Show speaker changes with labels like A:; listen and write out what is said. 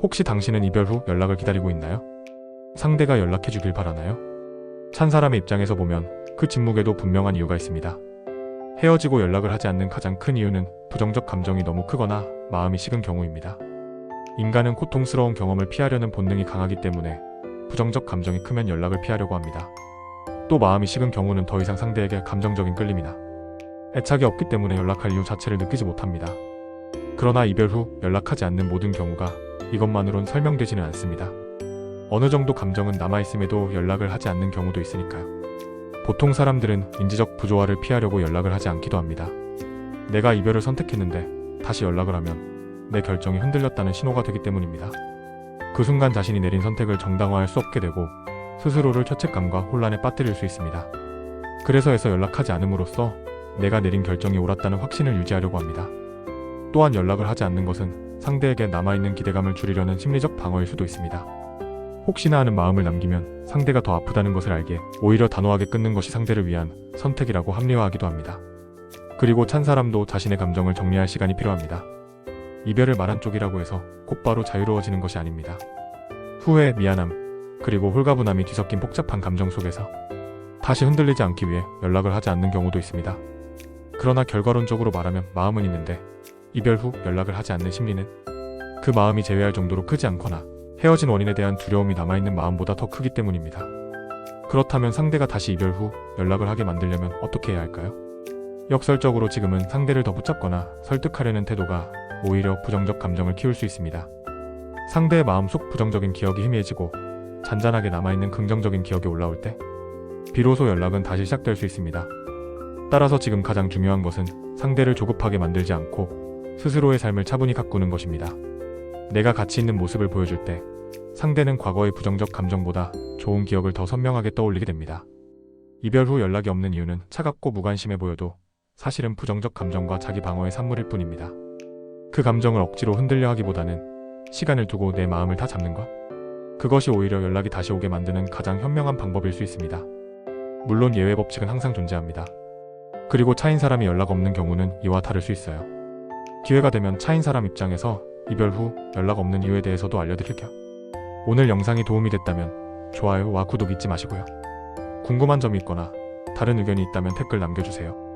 A: 혹시 당신은 이별 후 연락을 기다리고 있나요? 상대가 연락해주길 바라나요? 찬 사람의 입장에서 보면 그 침묵에도 분명한 이유가 있습니다. 헤어지고 연락을 하지 않는 가장 큰 이유는 부정적 감정이 너무 크거나 마음이 식은 경우입니다. 인간은 고통스러운 경험을 피하려는 본능이 강하기 때문에 부정적 감정이 크면 연락을 피하려고 합니다. 또 마음이 식은 경우는 더 이상 상대에게 감정적인 끌림이나 애착이 없기 때문에 연락할 이유 자체를 느끼지 못합니다. 그러나 이별 후 연락하지 않는 모든 경우가 이것만으론 설명되지는 않습니다. 어느 정도 감정은 남아있음에도 연락을 하지 않는 경우도 있으니까요. 보통 사람들은 인지적 부조화를 피하려고 연락을 하지 않기도 합니다. 내가 이별을 선택했는데 다시 연락을 하면 내 결정이 흔들렸다는 신호가 되기 때문입니다. 그 순간 자신이 내린 선택을 정당화할 수 없게 되고 스스로를 죄책감과 혼란에 빠뜨릴 수 있습니다. 그래서 해서 연락하지 않음으로써 내가 내린 결정이 옳았다는 확신을 유지하려고 합니다. 또한 연락을 하지 않는 것은 상대에게 남아있는 기대감을 줄이려는 심리적 방어일 수도 있습니다. 혹시나 하는 마음을 남기면 상대가 더 아프다는 것을 알게 오히려 단호하게 끊는 것이 상대를 위한 선택이라고 합리화하기도 합니다. 그리고 찬 사람도 자신의 감정을 정리할 시간이 필요합니다. 이별을 말한 쪽이라고 해서 곧바로 자유로워지는 것이 아닙니다. 후회, 미안함, 그리고 홀가분함이 뒤섞인 복잡한 감정 속에서 다시 흔들리지 않기 위해 연락을 하지 않는 경우도 있습니다. 그러나 결과론적으로 말하면 마음은 있는데 이별 후 연락을 하지 않는 심리는 그 마음이 제외할 정도로 크지 않거나 헤어진 원인에 대한 두려움이 남아있는 마음보다 더 크기 때문입니다. 그렇다면 상대가 다시 이별 후 연락을 하게 만들려면 어떻게 해야 할까요? 역설적으로 지금은 상대를 더 붙잡거나 설득하려는 태도가 오히려 부정적 감정을 키울 수 있습니다. 상대의 마음속 부정적인 기억이 희미해지고 잔잔하게 남아있는 긍정적인 기억이 올라올 때 비로소 연락은 다시 시작될 수 있습니다. 따라서 지금 가장 중요한 것은 상대를 조급하게 만들지 않고 스스로의 삶을 차분히 가꾸는 것입니다. 내가 가치 있는 모습을 보여줄 때 상대는 과거의 부정적 감정보다 좋은 기억을 더 선명하게 떠올리게 됩니다. 이별 후 연락이 없는 이유는 차갑고 무관심해 보여도 사실은 부정적 감정과 자기 방어의 산물일 뿐입니다. 그 감정을 억지로 흔들려 하기보다는 시간을 두고 내 마음을 다 잡는 것, 그것이 오히려 연락이 다시 오게 만드는 가장 현명한 방법일 수 있습니다. 물론 예외 법칙은 항상 존재합니다. 그리고 차인 사람이 연락 없는 경우는 이와 다를 수 있어요. 기회가 되면 차인 사람 입장에서 이별 후 연락 없는 이유에 대해서도 알려드릴게요. 오늘 영상이 도움이 됐다면 좋아요와 구독 잊지 마시고요. 궁금한 점이 있거나 다른 의견이 있다면 댓글 남겨주세요.